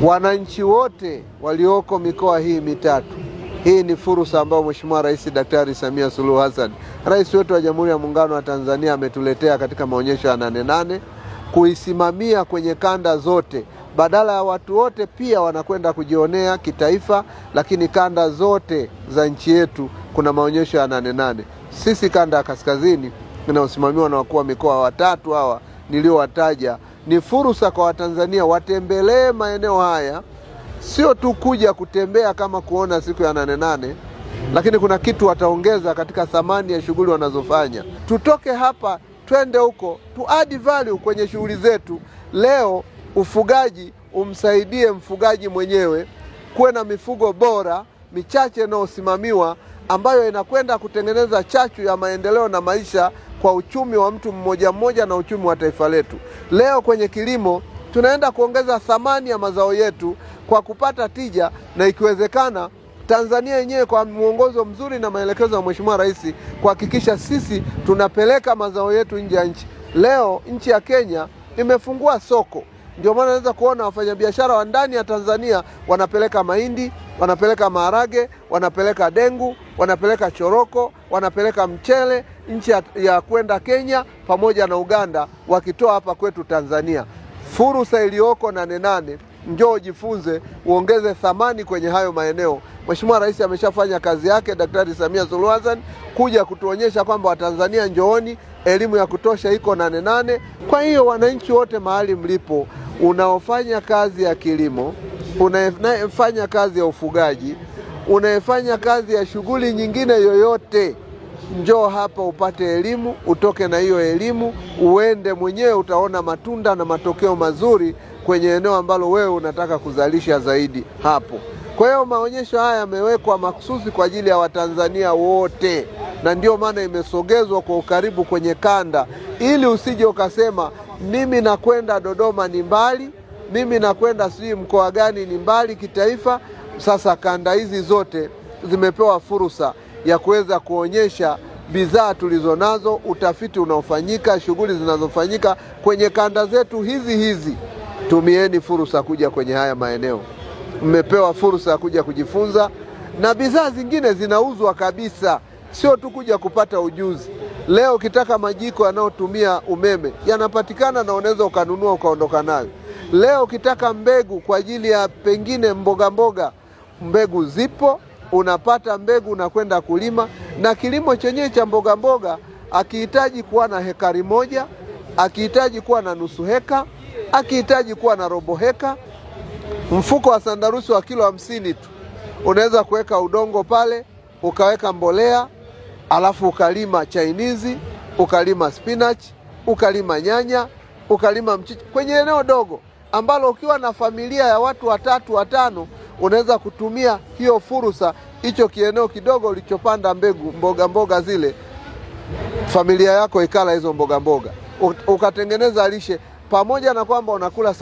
Wananchi wote walioko mikoa hii mitatu, hii ni fursa ambayo Mheshimiwa Rais Daktari Samia Suluhu Hassan, Rais wetu wa Jamhuri ya Muungano wa Tanzania, ametuletea katika maonyesho ya 88 kuisimamia kwenye kanda zote. Badala ya watu wote pia wanakwenda kujionea kitaifa, lakini kanda zote za nchi yetu kuna maonyesho ya 88. Sisi kanda ya kaskazini inayosimamiwa na wakuu wa mikoa watatu hawa niliowataja, ni fursa kwa Watanzania watembelee maeneo haya, sio tu kuja kutembea kama kuona siku ya 88, lakini kuna kitu wataongeza katika thamani ya shughuli wanazofanya. Tutoke hapa twende huko, tu add value kwenye shughuli zetu. Leo ufugaji umsaidie mfugaji mwenyewe, kuwe na mifugo bora michache inayosimamiwa, ambayo inakwenda kutengeneza chachu ya maendeleo na maisha kwa uchumi wa mtu mmoja mmoja na uchumi wa taifa letu. Leo kwenye kilimo tunaenda kuongeza thamani ya mazao yetu kwa kupata tija, na ikiwezekana Tanzania yenyewe kwa mwongozo mzuri na maelekezo ya Mheshimiwa Rais kuhakikisha sisi tunapeleka mazao yetu nje ya nchi. Leo nchi ya Kenya imefungua soko. Ndio maana naweza kuona wafanyabiashara wa ndani ya Tanzania wanapeleka mahindi, wanapeleka maharage, wanapeleka dengu, wanapeleka choroko, wanapeleka mchele nchi ya kwenda Kenya pamoja na Uganda, wakitoa hapa kwetu Tanzania. Fursa iliyoko 88, njoo jifunze, uongeze thamani kwenye hayo maeneo. Mheshimiwa Rais ameshafanya kazi yake, Daktari Samia Suluhu Hassan, kuja kutuonyesha kwamba Watanzania njooni, elimu ya kutosha iko 88. Kwa hiyo wananchi wote mahali mlipo, unaofanya kazi ya kilimo, unayefanya kazi ya ufugaji, unayefanya kazi ya shughuli nyingine yoyote, njoo hapa upate elimu, utoke na hiyo elimu, uende mwenyewe, utaona matunda na matokeo mazuri kwenye eneo ambalo wewe unataka kuzalisha zaidi hapo. Kwa hiyo maonyesho haya yamewekwa makususi kwa ajili ya Watanzania wote, na ndio maana imesogezwa kwa ukaribu kwenye kanda, ili usije ukasema mimi nakwenda Dodoma ni mbali, mimi nakwenda sijui mkoa gani ni mbali kitaifa. Sasa kanda hizi zote zimepewa fursa ya kuweza kuonyesha bidhaa tulizonazo, utafiti unaofanyika, shughuli zinazofanyika kwenye kanda zetu hizi. Tumieni fursa kuja kwenye haya maeneo. Mmepewa fursa ya kuja kujifunza, na bidhaa zingine zinauzwa kabisa, sio tu kuja kupata ujuzi. Leo ukitaka majiko yanayotumia umeme yanapatikana, na unaweza ukanunua ukaondoka nayo. Leo ukitaka mbegu kwa ajili ya pengine mboga, mbegu zipo, unapata mbegu, unakwenda kulima. Na kilimo chenyewe cha mboga akihitaji kuwa na hekari moja, akihitaji kuwa na nusu heka, akihitaji kuwa na robo heka, mfuko wa sandarusi wa kilo 50 tu, unaweza kuweka udongo pale, ukaweka mbolea, alafu ukalima chainizi, ukalima spinach, ukalima nyanya, ukalima mchicha kwenye eneo dogo, ambalo ukiwa na familia ya watu 3 5 unaweza kutumia hiyo fursa, hicho kieneo kidogo ulichopanda mbegu mboga zile, familia yako ikala hizo mboga, ukatengeneza lishe, pamoja na kwamba unakula